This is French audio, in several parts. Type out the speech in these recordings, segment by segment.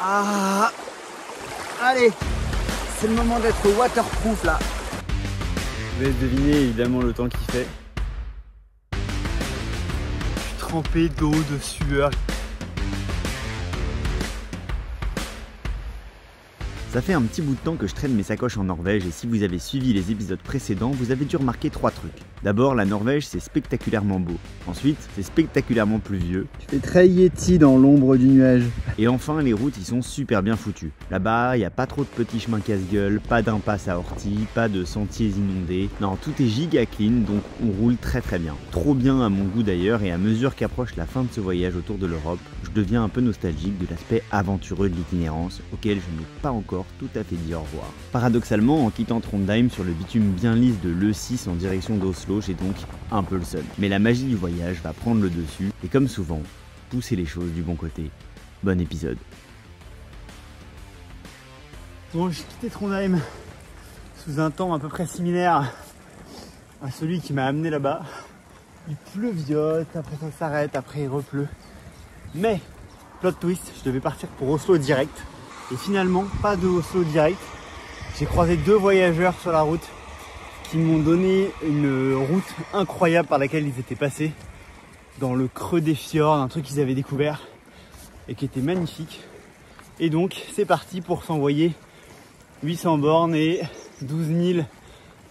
Ah, allez, c'est le moment d'être waterproof là. Je vous laisse deviner évidemment le temps qu'il fait. Je suis trempé d'eau, de sueur. Ça fait un petit bout de temps que je traîne mes sacoches en Norvège et si vous avez suivi les épisodes précédents, vous avez dû remarquer 3 trucs. D'abord, la Norvège c'est spectaculairement beau. Ensuite, c'est spectaculairement pluvieux. Tu fais très Yeti dans l'ombre du nuage. Et enfin, les routes, ils sont super bien foutues. Là-bas, il n'y a pas trop de petits chemins casse-gueule, pas d'impasse à orties, pas de sentiers inondés. Non, tout est giga clean, donc on roule très très bien. Trop bien à mon goût d'ailleurs, et à mesure qu'approche la fin de ce voyage autour de l'Europe, je deviens un peu nostalgique de l'aspect aventureux de l'itinérance, auquel je n'ai pas encore tout à fait dit au revoir. Paradoxalement, en quittant Trondheim sur le bitume bien lisse de l'E6 en direction d'Oslo, j'ai donc un peu le seum. Mais la magie du voyage va prendre le dessus, et comme souvent, pousser les choses du bon côté. Bon épisode. Bon, j'ai quitté Trondheim sous un temps à peu près similaire à celui qui m'a amené là-bas. Il pleuviote, après ça s'arrête, après il repleut. Mais, plot twist, je devais partir pour Oslo direct. Et finalement, pas de Oslo direct. J'ai croisé 2 voyageurs sur la route qui m'ont donné une route incroyable par laquelle ils étaient passés. Dans le creux des fjords, un truc qu'ils avaient découvert et qui était magnifique. Et donc, c'est parti pour s'envoyer 800 bornes et 12 000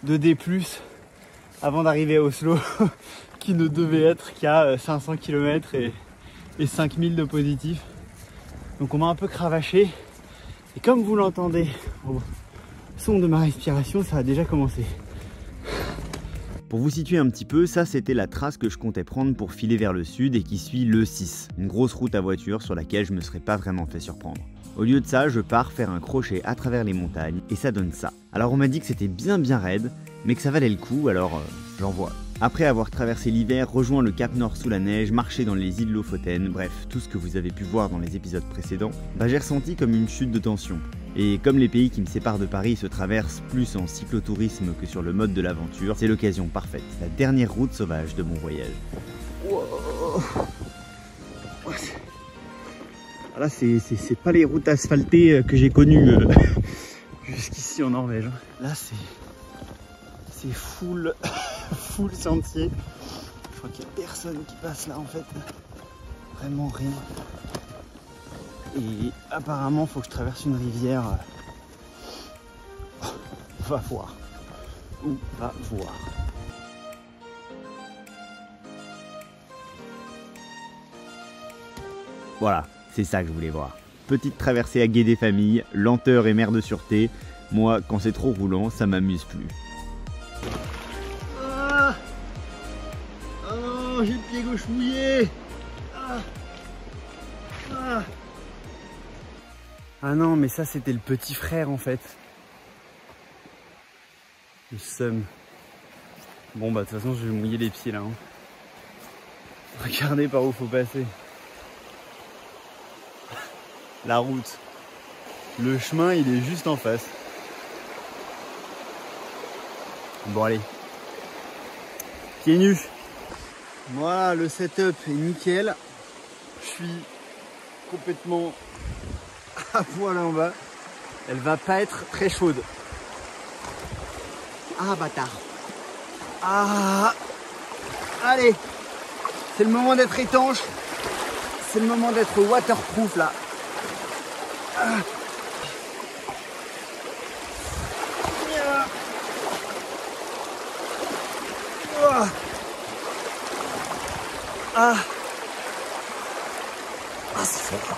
de D+, avant d'arriver à Oslo, qui ne devait être qu'à 500 km et 5000 de positif. Donc on m'a un peu cravaché. Et comme vous l'entendez au son de ma respiration, ça a déjà commencé. Pour vous situer un petit peu, ça c'était la trace que je comptais prendre pour filer vers le sud et qui suit l'E6, une grosse route à voiture sur laquelle je me serais pas vraiment fait surprendre. Au lieu de ça, je pars faire un crochet à travers les montagnes et ça donne ça. Alors on m'a dit que c'était bien raide, mais que ça valait le coup, alors j'envoie. Après avoir traversé l'hiver, rejoint le Cap Nord sous la neige, marché dans les îles Lofoten, bref, tout ce que vous avez pu voir dans les épisodes précédents, j'ai ressenti comme une chute de tension. Et comme les pays qui me séparent de Paris se traversent plus en cyclotourisme que sur le mode de l'aventure, c'est l'occasion parfaite, la dernière route sauvage de mon voyage. Wow. Là, c'est pas les routes asphaltées que j'ai connues jusqu'ici en Norvège. Là, c'est full sentier. Je crois qu'il n'y a personne qui passe là en fait. Vraiment rien. Et apparemment, il faut que je traverse une rivière. On va voir. On va voir. Voilà, c'est ça que je voulais voir. Petite traversée à gué des familles, lenteur et mère de sûreté. Moi, quand c'est trop roulant, ça m'amuse plus. Ah non, j'ai le pied gauche mouillé. Ah non, mais ça c'était le petit frère en fait. Le seum. Bon bah de toute façon je vais mouiller les pieds là. Hein. Regardez par où faut passer. La route. Le chemin il est juste en face. Bon allez. Pieds nus. Voilà, le setup est nickel. Je suis complètement à poil en bas. Elle va pas être très chaude. Ah bâtard. Ah. Allez. C'est le moment d'être étanche. C'est le moment d'être waterproof là. Ah. Ah, ah c'est fort.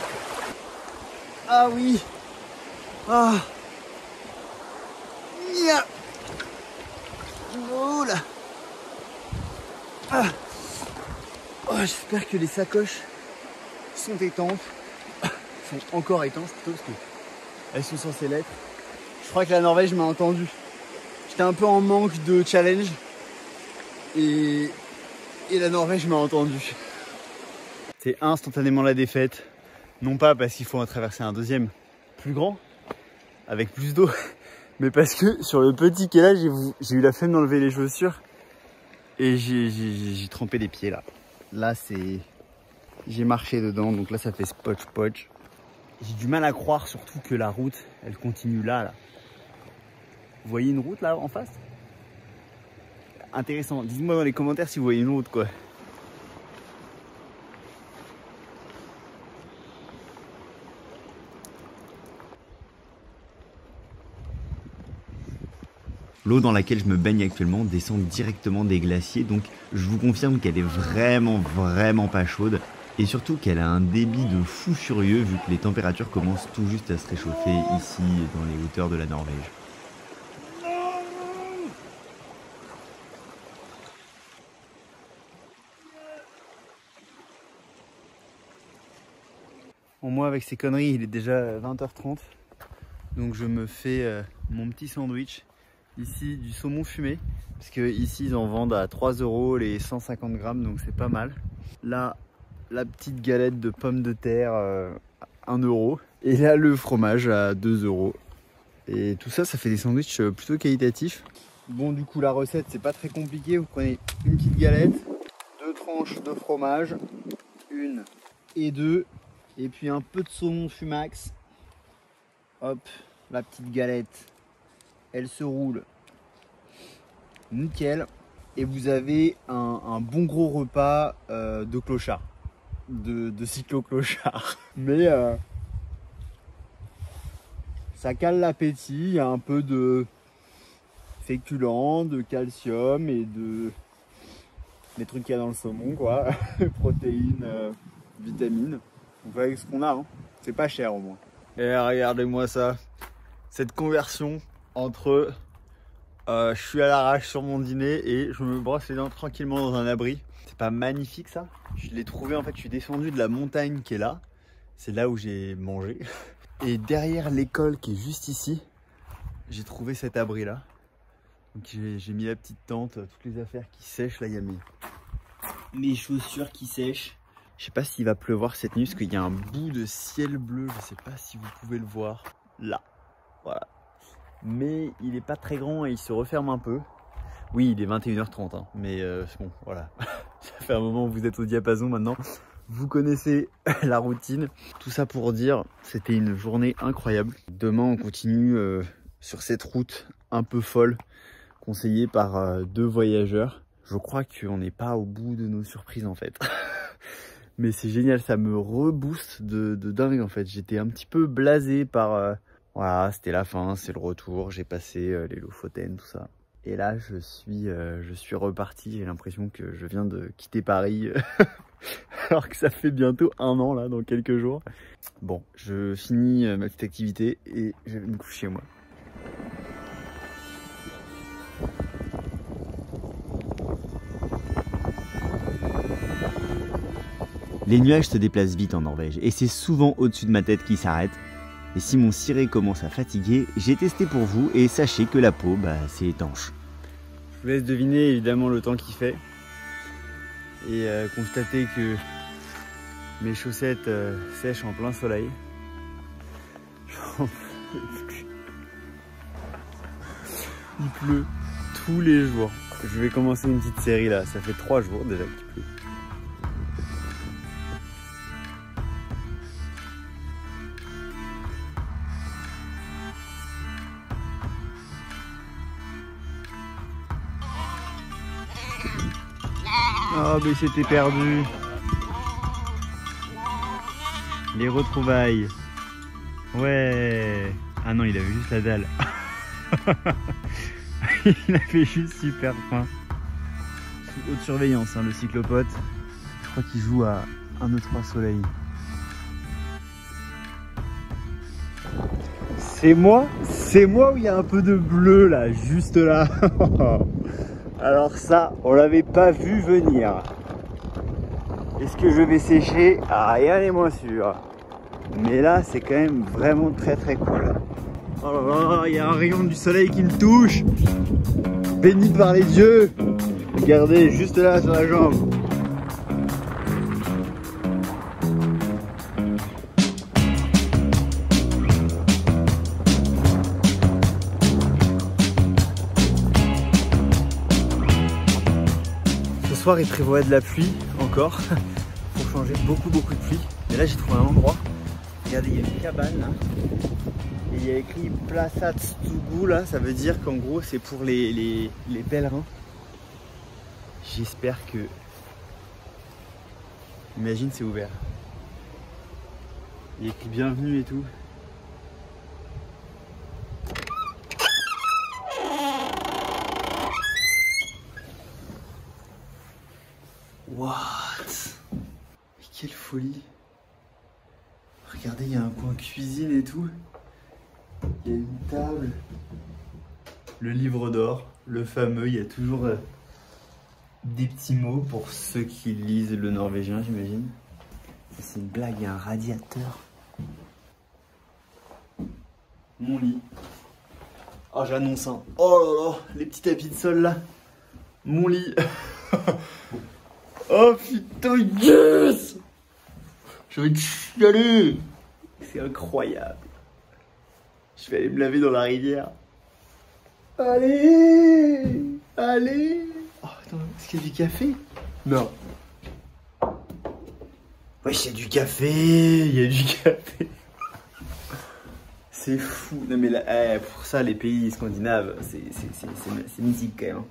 Ah oui. Ah. Oh là. Ah. Oh, j'espère que les sacoches sont étanches. Sont encore étanches plutôt parce qu'elles sont censées l'être. Je crois que la Norvège m'a entendu. J'étais un peu en manque de challenge. Et la Norvège m'a entendu. C'est instantanément la défaite. Non pas parce qu'il faut en traverser un deuxième plus grand, avec plus d'eau, mais parce que sur le petit qui est là, j'ai eu la flemme d'enlever les chaussures et j'ai trempé les pieds là. Là c'est... J'ai marché dedans, donc là ça fait spotch. J'ai du mal à croire surtout que la route, elle continue là. Vous voyez une route là en face? Intéressant, dites-moi dans les commentaires si vous voyez une route quoi. L'eau dans laquelle je me baigne actuellement descend directement des glaciers, donc je vous confirme qu'elle est vraiment pas chaude. Et surtout qu'elle a un débit de fou furieux vu que les températures commencent tout juste à se réchauffer ici dans les hauteurs de la Norvège. Bon, moi avec ces conneries il est déjà 20h30, donc je me fais mon petit sandwich. Ici du saumon fumé, parce que ici ils en vendent à 3 € les 150 grammes, donc c'est pas mal. Là, la petite galette de pommes de terre 1 €. Et là le fromage à 2 €. Et tout ça, ça fait des sandwichs plutôt qualitatifs. Bon, du coup la recette c'est pas très compliqué. Vous prenez une petite galette, 2 tranches de fromage, 1 et 2, et puis un peu de saumon fumax. Hop, la petite galette, elle se roule nickel. Et vous avez un bon gros repas de clochard, de cyclo-clochard. Mais ça cale l'appétit, il y a un peu de féculents, de calcium et de des trucs qu'il y a dans le saumon quoi, protéines, vitamines. On fait avec ce qu'on a, hein. C'est pas cher au moins. Et regardez-moi ça, cette conversion entre je suis à l'arrache sur mon dîner et je me brosse les dents tranquillement dans un abri. C'est pas magnifique ça? Je l'ai trouvé, en fait je suis descendu de la montagne qui est là. C'est là où j'ai mangé. Et derrière l'école qui est juste ici, j'ai trouvé cet abri là. Donc j'ai mis la petite tente, toutes les affaires qui sèchent. Là il y a mes chaussures qui sèchent. Je sais pas s'il va pleuvoir cette nuit parce qu'il y a un bout de ciel bleu. Je sais pas si vous pouvez le voir là. Voilà. Mais il est pas très grand et il se referme un peu. Oui, il est 21h30, hein, mais bon, voilà. Ça fait un moment que vous êtes au diapason maintenant. Vous connaissez la routine. Tout ça pour dire, c'était une journée incroyable. Demain, on continue sur cette route un peu folle, conseillée par 2 voyageurs. Je crois qu'on n'est pas au bout de nos surprises en fait. Mais c'est génial, ça me rebooste de dingue en fait. J'étais un petit peu blasé par... voilà, c'était la fin, c'est le retour, j'ai passé les Lofoten, tout ça. Et là, je suis reparti, j'ai l'impression que je viens de quitter Paris, alors que ça fait bientôt 1 an, là, dans quelques jours. Bon, je finis ma petite activité et je vais me coucher, moi. Les nuages se déplacent vite en Norvège, et c'est souvent au-dessus de ma tête qu'ils s'arrêtent. Et si mon ciré commence à fatiguer, j'ai testé pour vous et sachez que la peau, c'est étanche. Je vous laisse deviner évidemment le temps qu'il fait et constater que mes chaussettes sèchent en plein soleil. Il pleut tous les jours. Je vais commencer une petite série là, ça fait 3 jours déjà qu'il pleut. Oh, mais c'était perdu. Les retrouvailles. Ouais. Ah non, il avait juste la dalle. Il avait juste super faim. Sous haute surveillance, hein, le cyclopote. Je crois qu'il joue à 1, 2, 3 soleil. C'est moi où il y a un peu de bleu là, juste là. Alors ça, on l'avait pas vu venir. Est-ce que je vais sécher? Ah, rien n'est moins sûr. Mais là, c'est quand même vraiment très cool. Oh là là, il y a un rayon du soleil qui me touche. Béni par les dieux. Regardez, juste là sur la jambe. Ce soir, il prévoit de la pluie encore. Pour changer beaucoup de pluie. Mais là, j'ai trouvé un endroit Regardez, il y a une cabane là. Et il y a écrit Plaza Tsugu là, ça veut dire qu'en gros c'est pour les pèlerins. J'espère que... Imagine c'est ouvert. Il y a écrit bienvenue et tout. What? Quelle folie! Regardez, il y a un coin cuisine et tout. Il y a une table. Le livre d'or, le fameux, il y a toujours des petits mots pour ceux qui lisent le norvégien, j'imagine. C'est une blague, il y a un radiateur. Mon lit. Oh, j'annonce un. Oh là là, les petits tapis de sol là. Mon lit. Oh putain, yes! J'ai envie de chialer. C'est incroyable. Je vais aller me laver dans la rivière. Allez! Allez! Oh, attends, est-ce qu'il y a du café? Non. Ouais, il y a du café! Il y a du café! C'est fou! Non, mais là, pour ça, les pays scandinaves, c'est mythique quand même.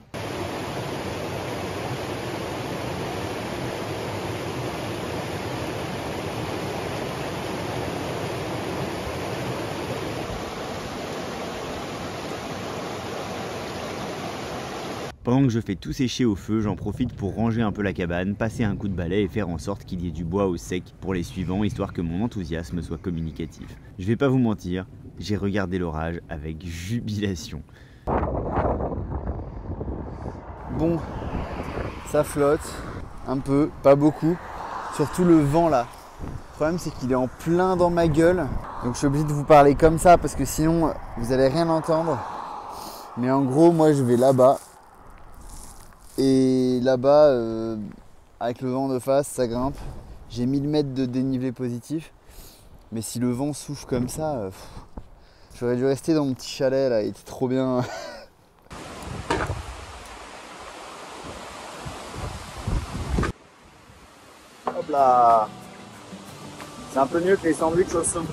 Pendant que je fais tout sécher au feu, j'en profite pour ranger un peu la cabane, passer un coup de balai et faire en sorte qu'il y ait du bois au sec pour les suivants, histoire que mon enthousiasme soit communicatif. Je vais pas vous mentir, j'ai regardé l'orage avec jubilation. Bon, ça flotte, un peu, pas beaucoup, surtout le vent là. Le problème c'est qu'il est en plein dans ma gueule, donc je suis obligé de vous parler comme ça parce que sinon vous allez rien entendre. Mais en gros, moi je vais là-bas. Et là-bas, avec le vent de face, ça grimpe. J'ai 1000 mètres de dénivelé positif. Mais si le vent souffle comme ça, j'aurais dû rester dans mon petit chalet là, il était trop bien. Hop là! C'est un peu mieux que les sandwichs au saumon.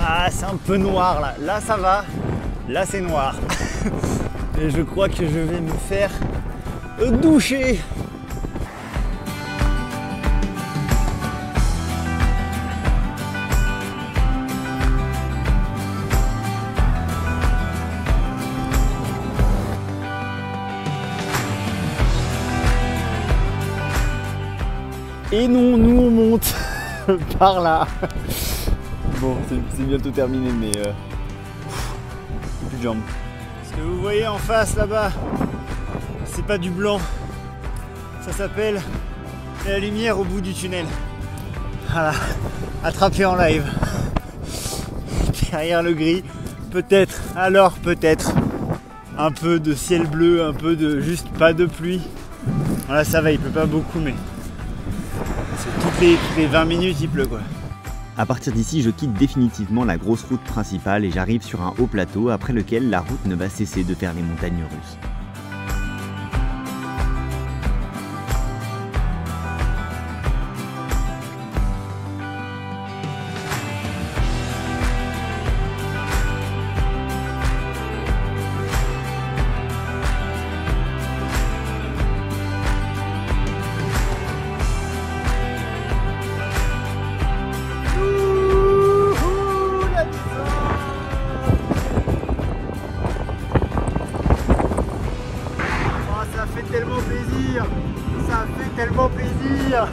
Ah, c'est un peu noir là. Là, ça va. Là, c'est noir. Et je crois que je vais me faire doucher. Et non, nous on monte par là. Bon, c'est bientôt terminé, mais plus de jambes. Ce que vous voyez en face là-bas, c'est pas du blanc. Ça s'appelle la lumière au bout du tunnel. Voilà, attrapé en live. Derrière le gris, peut-être, alors peut-être, un peu de ciel bleu, un peu de juste pas de pluie. Voilà, ça va, il pleut pas beaucoup, mais c'est toutes les 20 minutes il pleut quoi. À partir d'ici, je quitte définitivement la grosse route principale et j'arrive sur un haut plateau après lequel la route ne va cesser de faire les montagnes russes. Tellement plaisir, ça fait tellement plaisir.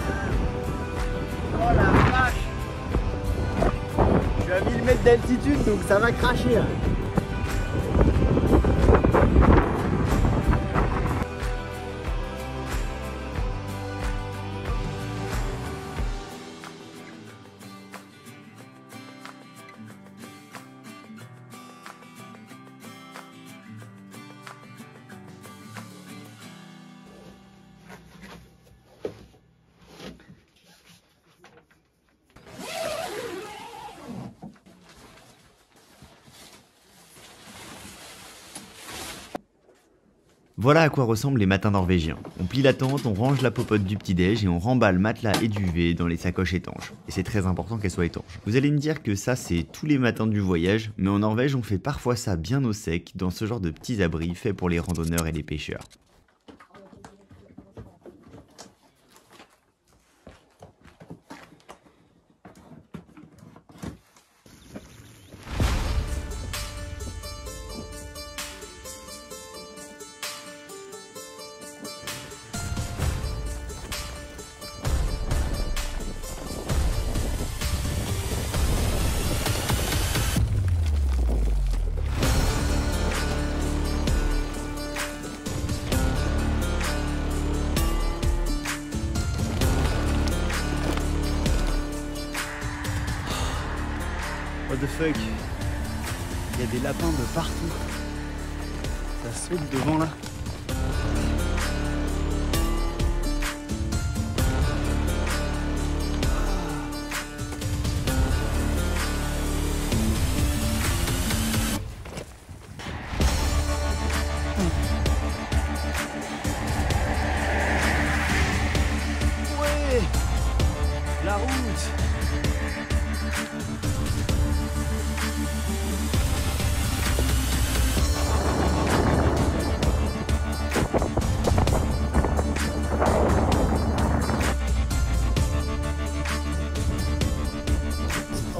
Oh la vache. Je suis à 1000 mètres d'altitude donc ça va cracher. Voilà à quoi ressemblent les matins norvégiens. On plie la tente, on range la popote du petit-déj et on remballe matelas et duvet dans les sacoches étanches. Et c'est très important qu'elles soient étanches. Vous allez me dire que ça c'est tous les matins du voyage, mais en Norvège on fait parfois ça bien au sec, dans ce genre de petits abris faits pour les randonneurs et les pêcheurs. What the fuck? Il y a des lapins de partout. Ça saute devant là. Ouais, la route.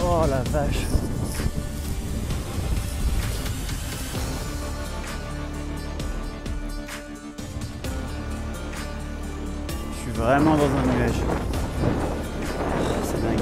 Oh la vache. Je suis vraiment dans un nuage. C'est dingue.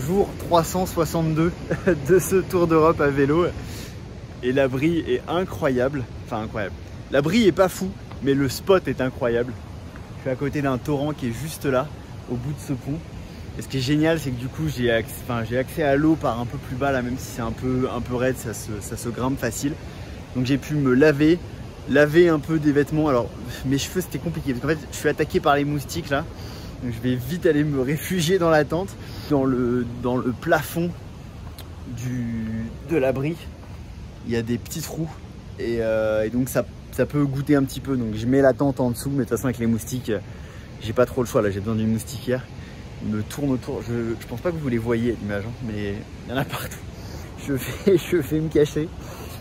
Jour 362 de ce tour d'Europe à vélo et l'abri est incroyable, enfin incroyable. L'abri est pas fou, mais le spot est incroyable. Je suis à côté d'un torrent qui est juste là, au bout de ce pont. Et ce qui est génial, c'est que du coup j'ai accès à l'eau par un peu plus bas là, même si c'est un peu raide, ça se grimpe facile. Donc j'ai pu me laver un peu des vêtements. Alors mes cheveux c'était compliqué parce qu'en fait je suis attaqué par les moustiques là. Donc je vais vite aller me réfugier dans la tente. Dans le plafond de l'abri, il y a des petits trous et donc ça peut goûter un petit peu. Donc je mets la tente en dessous, mais de toute façon avec les moustiques, j'ai pas trop le choix là. J'ai besoin d'une moustiquaire. Il me tourne autour. Je pense pas que vous les voyez à l'image, hein, mais il y en a partout. Je vais me cacher.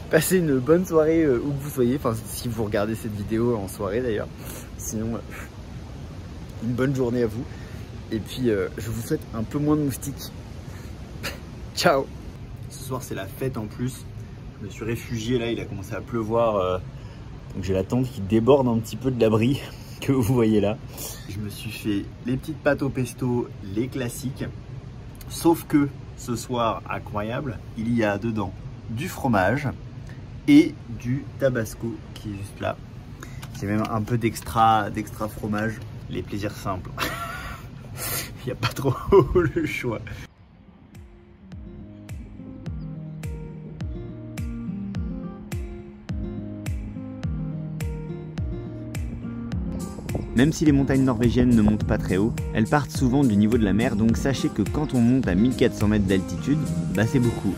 Passez une bonne soirée où que vous soyez. Enfin, si vous regardez cette vidéo en soirée d'ailleurs. Sinon, une bonne journée à vous. Et puis je vous souhaite un peu moins de moustiques. Ciao. Ce soir c'est la fête en plus. Je me suis réfugié là, il a commencé à pleuvoir. Donc j'ai la tente qui déborde un petit peu de l'abri que vous voyez là. Je me suis fait les petites pâtes au pesto, les classiques. Sauf que ce soir, incroyable, il y a dedans du fromage et du tabasco qui est juste là. C'est même un peu d'extra fromage. Les plaisirs simples. Il n'y a pas trop le choix. Même si les montagnes norvégiennes ne montent pas très haut, elles partent souvent du niveau de la mer, donc sachez que quand on monte à 1400 mètres d'altitude, bah c'est beaucoup.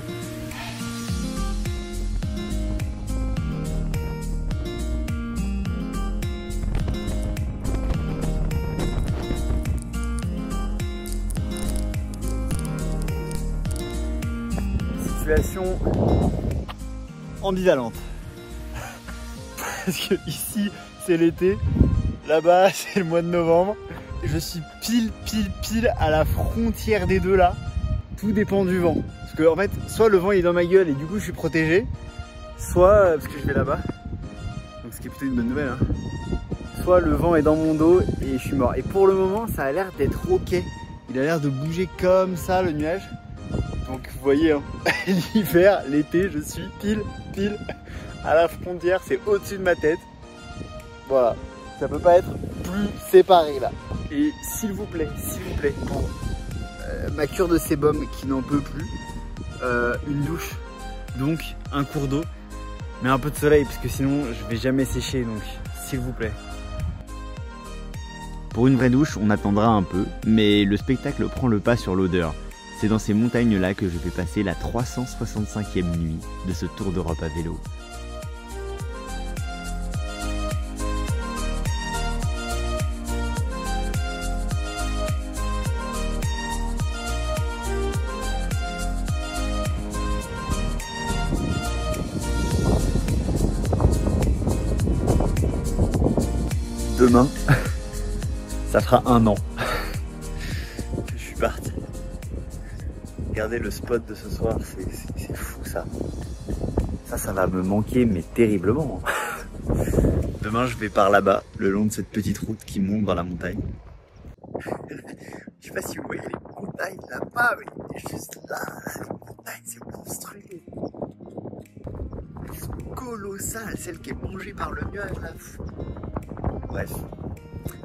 situation ambivalente. Parce que ici c'est l'été, là-bas c'est le mois de novembre. Et je suis pile à la frontière des deux là. Tout dépend du vent. Parce que en fait, soit le vent il est dans ma gueule et du coup je suis protégé, soit parce que je vais là-bas. Donc ce qui est plutôt une bonne nouvelle. Hein. Soit le vent est dans mon dos et je suis mort. Et pour le moment ça a l'air d'être ok. Il a l'air de bouger comme ça le nuage. Donc vous voyez, hein, l'hiver, l'été, je suis pile à la frontière, c'est au-dessus de ma tête. Voilà, ça peut pas être plus séparé là. Et s'il vous plaît, pour ma cure de sébum qui n'en peut plus, une douche, donc un cours d'eau, mais un peu de soleil parce que sinon je vais jamais sécher, donc s'il vous plaît. Pour une vraie douche, on attendra un peu, mais le spectacle prend le pas sur l'odeur. C'est dans ces montagnes-là que je vais passer la 365e nuit de ce tour d'Europe à vélo. Demain, ça fera 1 an que je suis parti. Regardez le spot de ce soir, c'est fou ça. Ça va me manquer mais terriblement. Demain je vais par là-bas, le long de cette petite route qui monte dans la montagne. Je sais pas si vous voyez les montagnes là-bas, mais juste là, les montagnes c'est monstrueux. Elles sont colossales, celle qui est mangée par le nuage là. Bref,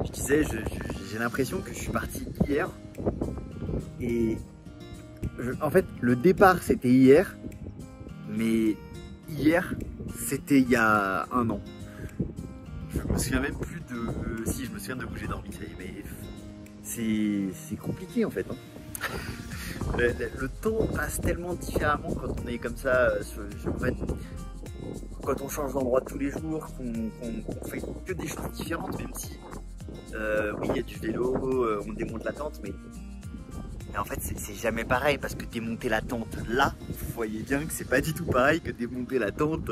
je disais, j'ai l'impression que je suis parti hier et en fait le départ c'était hier, mais hier c'était il y a 1 an. Je me souviens même plus de... si je me souviens de où j'ai dormi, mais c'est compliqué en fait. Hein. Le temps passe tellement différemment quand on est comme ça, en fait, quand on change d'endroit tous les jours, qu'on fait que des choses différentes, même si oui il y a du vélo, on démonte la tente, mais en fait c'est jamais pareil parce que démonter la tente là, vous voyez bien que c'est pas du tout pareil que démonter la tente,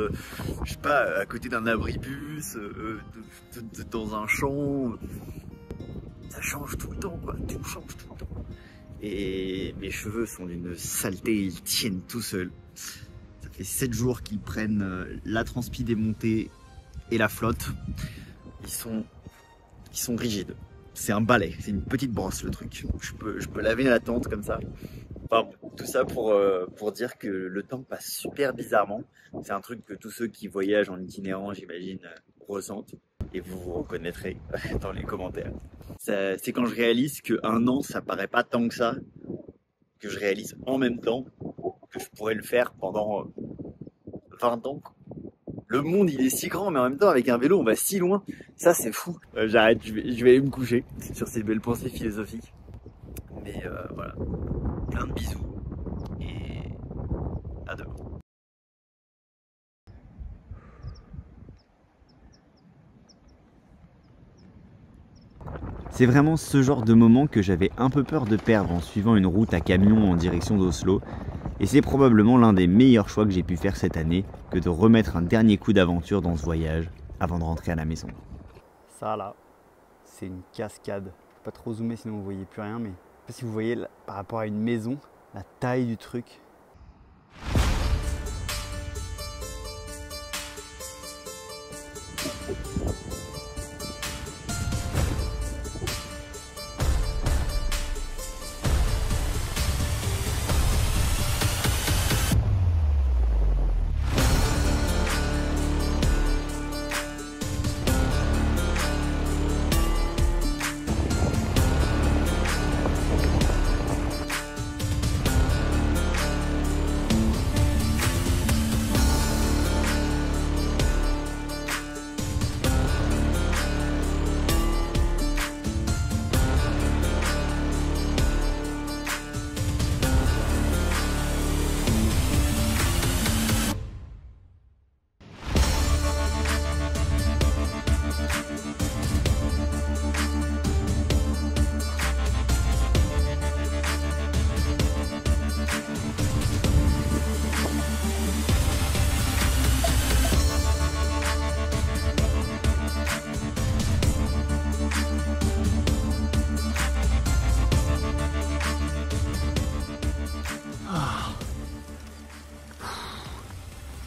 je sais pas, à côté d'un abribus, dans un champ. Ça change tout le temps quoi, tout change tout le temps. Et mes cheveux sont d'une saleté, ils tiennent tout seuls. Ça fait 7 jours qu'ils prennent la transpi démontée et la flotte. Ils sont rigides. C'est un balai, c'est une petite brosse le truc. Je peux laver la tente comme ça. Enfin, tout ça pour dire que le temps passe super bizarrement. C'est un truc que tous ceux qui voyagent en itinérant, j'imagine, ressentent. Et vous vous reconnaîtrez dans les commentaires. C'est quand je réalise que 1 an, ça paraît pas tant que ça. Que je réalise en même temps que je pourrais le faire pendant 20 ans. Le monde il est si grand, mais en même temps avec un vélo on va si loin. Ça c'est fou. J'arrête, je vais aller me coucher sur ces belles pensées philosophiques. Mais voilà, plein de bisous et à demain. C'est vraiment ce genre de moment que j'avais un peu peur de perdre en suivant une route à camion en direction d'Oslo. Et c'est probablement l'un des meilleurs choix que j'ai pu faire cette année que de remettre un dernier coup d'aventure dans ce voyage avant de rentrer à la maison. Ça là, c'est une cascade. Je peux pas trop zoomer sinon vous voyez plus rien, mais je sais pas si vous voyez là, par rapport à une maison, la taille du truc.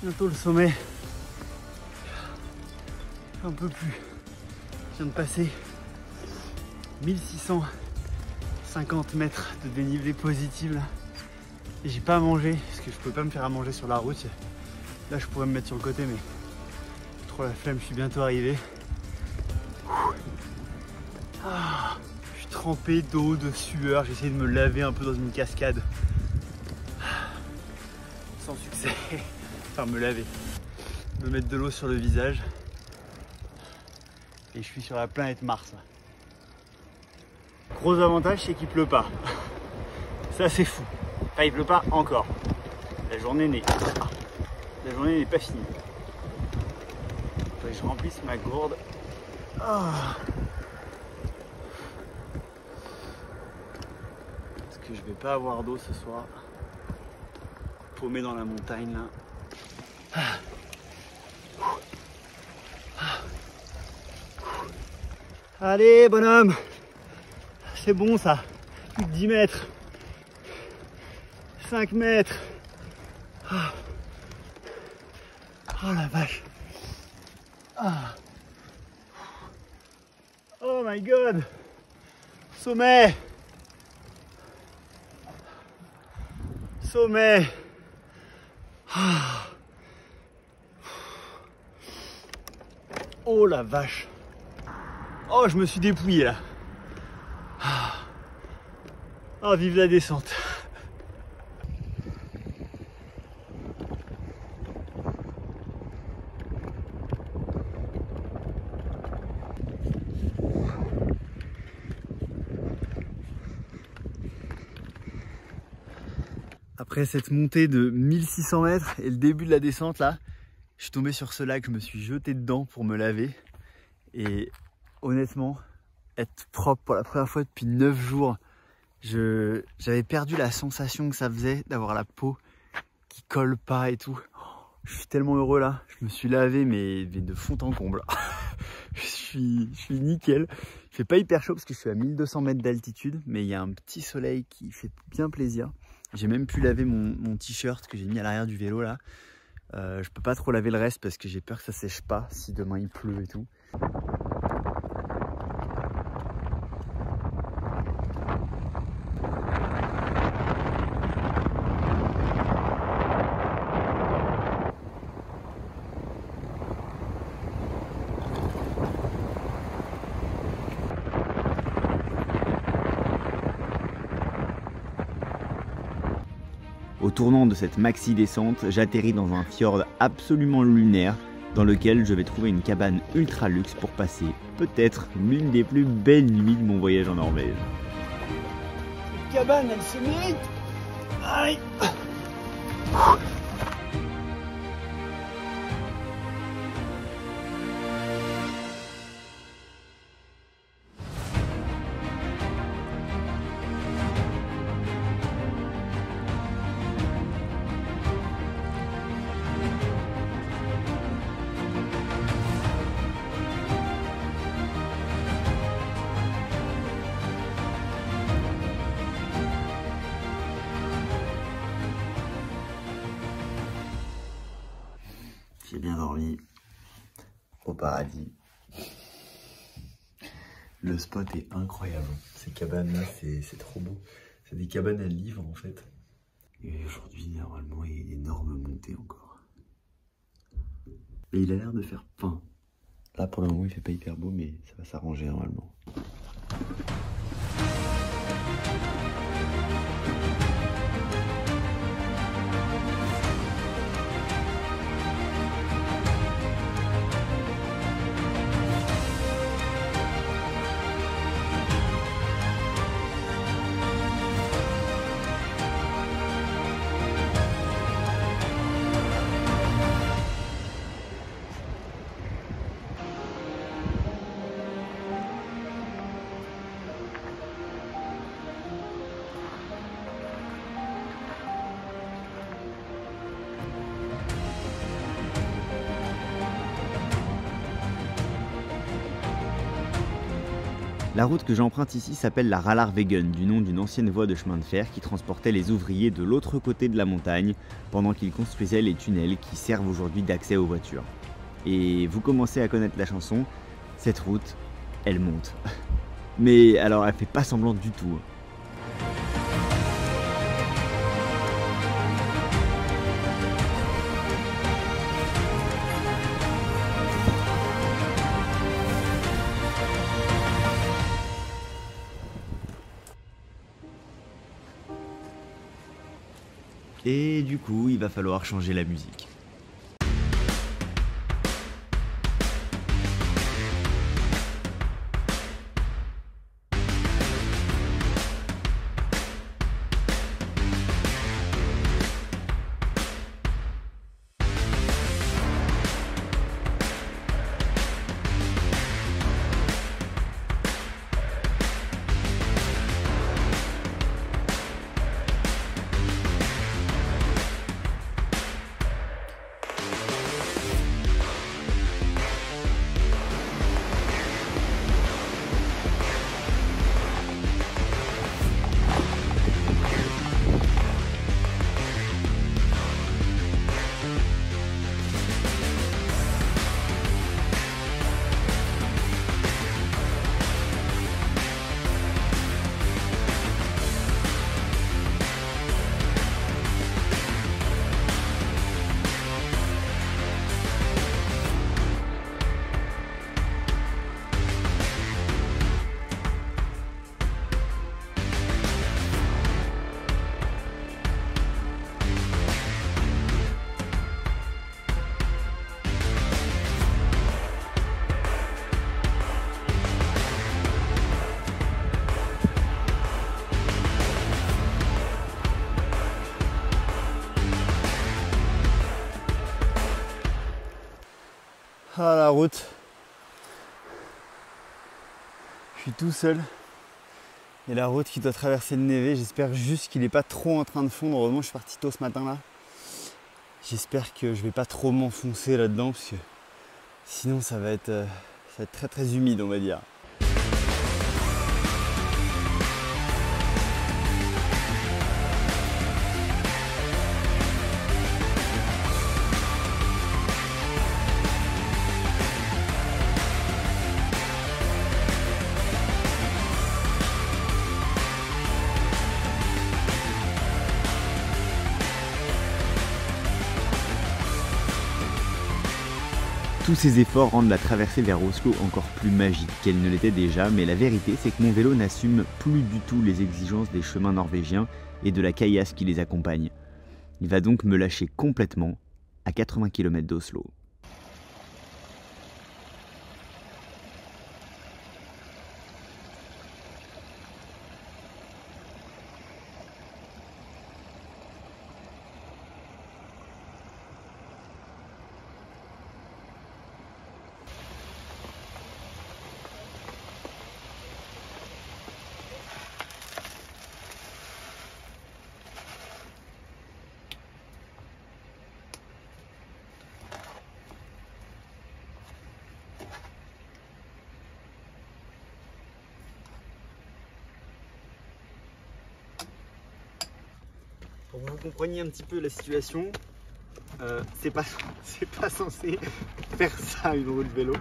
Bientôt le sommet. Un peu plus. Je viens de passer 1650 mètres de dénivelé positif là. Et j'ai pas à manger parce que je pouvais pas me faire à manger sur la route. Là je pourrais me mettre sur le côté mais trop la flemme, je suis bientôt arrivé. Ah, je suis trempé d'eau, de sueur, j'ai essayé de me laver un peu dans une cascade. Sans succès. Enfin me laver. Me mettre de l'eau sur le visage. Et je suis sur la planète Mars. Gros avantage, c'est qu'il pleut pas. Ça c'est fou. Enfin, il pleut pas encore. La journée n'est pas finie. Faut que je remplisse ma gourde. Ah. Parce que je vais pas avoir d'eau ce soir. Paumé dans la montagne là. Allez bonhomme, c'est bon ça, plus de 10 mètres, 5 mètres. Oh la vache. Oh my god. Sommet. Sommet. Oh la vache. Oh, je me suis dépouillé là. Oh, vive la descente. Après cette montée de 1600 mètres et le début de la descente là, je suis tombé sur ce lac, je me suis jeté dedans pour me laver. Et honnêtement, être propre pour la première fois depuis 9 jours, j'avais perdu la sensation que ça faisait d'avoir la peau qui colle pas et tout. Je suis tellement heureux là, je me suis lavé mais de fond en comble. je suis nickel. Il fait pas hyper chaud parce que je suis à 1200 mètres d'altitude, mais il y a un petit soleil qui fait bien plaisir. J'ai même pu laver mon t-shirt que j'ai mis à l'arrière du vélo là. Je peux pas trop laver le reste parce que j'ai peur que ça sèche pas si demain il pleut et tout. Au tournant de cette maxi descente, j'atterris dans un fjord absolument lunaire dans lequel je vais trouver une cabane ultra luxe pour passer peut-être l'une des plus belles nuits de mon voyage en Norvège. Cette cabane, elle se mérite. Allez. J'ai bien dormi au paradis. Le spot est incroyable. Ces cabanes là, c'est trop beau. C'est des cabanes à livres en fait. Et aujourd'hui, normalement, il y a une énorme montée encore. Mais il a l'air de faire faim. Là, pour le moment, il fait pas hyper beau, mais ça va s'arranger normalement. La route que j'emprunte ici s'appelle la Rallarwegen, du nom d'une ancienne voie de chemin de fer qui transportait les ouvriers de l'autre côté de la montagne pendant qu'ils construisaient les tunnels qui servent aujourd'hui d'accès aux voitures. Et vous commencez à connaître la chanson, cette route, elle monte. Mais alors elle fait pas semblant du tout. Et du coup, il va falloir changer la musique. Ah, la route. Je suis tout seul. Et la route qui doit traverser le Névé, j'espère juste qu'il n'est pas trop en train de fondre. Heureusement, je suis parti tôt ce matin là. J'espère que je vais pas trop m'enfoncer là-dedans parce que sinon ça va être très très humide, on va dire. Tous ces efforts rendent la traversée vers Oslo encore plus magique qu'elle ne l'était déjà, mais la vérité c'est que mon vélo n'assume plus du tout les exigences des chemins norvégiens et de la caillasse qui les accompagne. Il va donc me lâcher complètement à 80 km d'Oslo. Pour que vous compreniez un petit peu la situation, c'est pas censé faire ça une roue de vélo.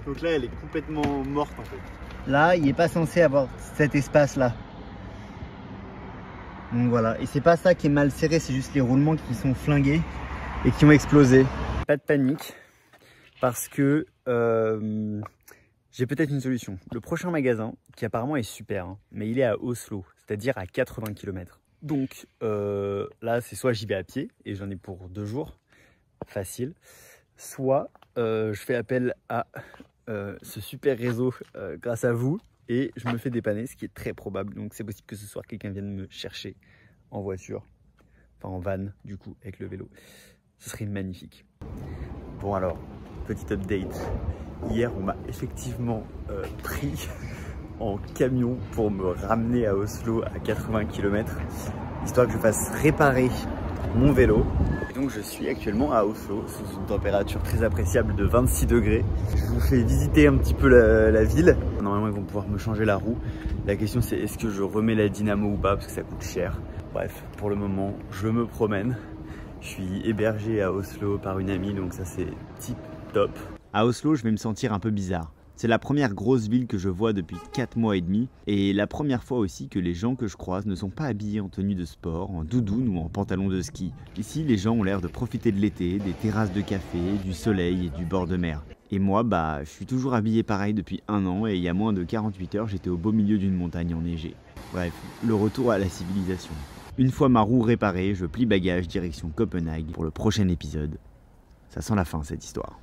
Donc là elle est complètement morte en fait. Là il n'est pas censé avoir cet espace là. Donc voilà, et c'est pas ça qui est mal serré, c'est juste les roulements qui sont flingués et qui ont explosé. Pas de panique parce que j'ai peut-être une solution. Le prochain magasin, qui apparemment est super, hein, mais il est à Oslo, c'est-à-dire à 80 km. Donc là, c'est soit j'y vais à pied, et j'en ai pour 2 jours, facile, soit je fais appel à ce super réseau grâce à vous, et je me fais dépanner, ce qui est très probable. Donc c'est possible que ce soir, quelqu'un vienne me chercher en voiture, enfin en van, du coup, avec le vélo. Ce serait magnifique. Bon alors, petit update. Hier, on m'a effectivement pris en camion pour me ramener à Oslo à 80 km, histoire que je fasse réparer mon vélo. Et donc je suis actuellement à Oslo sous une température très appréciable de 26 degrés. Je vous fais visiter un petit peu la ville. Normalement ils vont pouvoir me changer la roue. La question c'est est-ce que je remets la dynamo ou pas parce que ça coûte cher. Bref, pour le moment je me promène. Je suis hébergé à Oslo par une amie, donc ça c'est tip top. À Oslo, je vais me sentir un peu bizarre. C'est la première grosse ville que je vois depuis 4 mois et demi et la première fois aussi que les gens que je croise ne sont pas habillés en tenue de sport, en doudoune ou en pantalon de ski. Ici, les gens ont l'air de profiter de l'été, des terrasses de café, du soleil et du bord de mer. Et moi, je suis toujours habillé pareil depuis 1 an et il y a moins de 48 heures, j'étais au beau milieu d'une montagne enneigée. Bref, le retour à la civilisation. Une fois ma roue réparée, je plie bagage direction Copenhague pour le prochain épisode. Ça sent la fin cette histoire.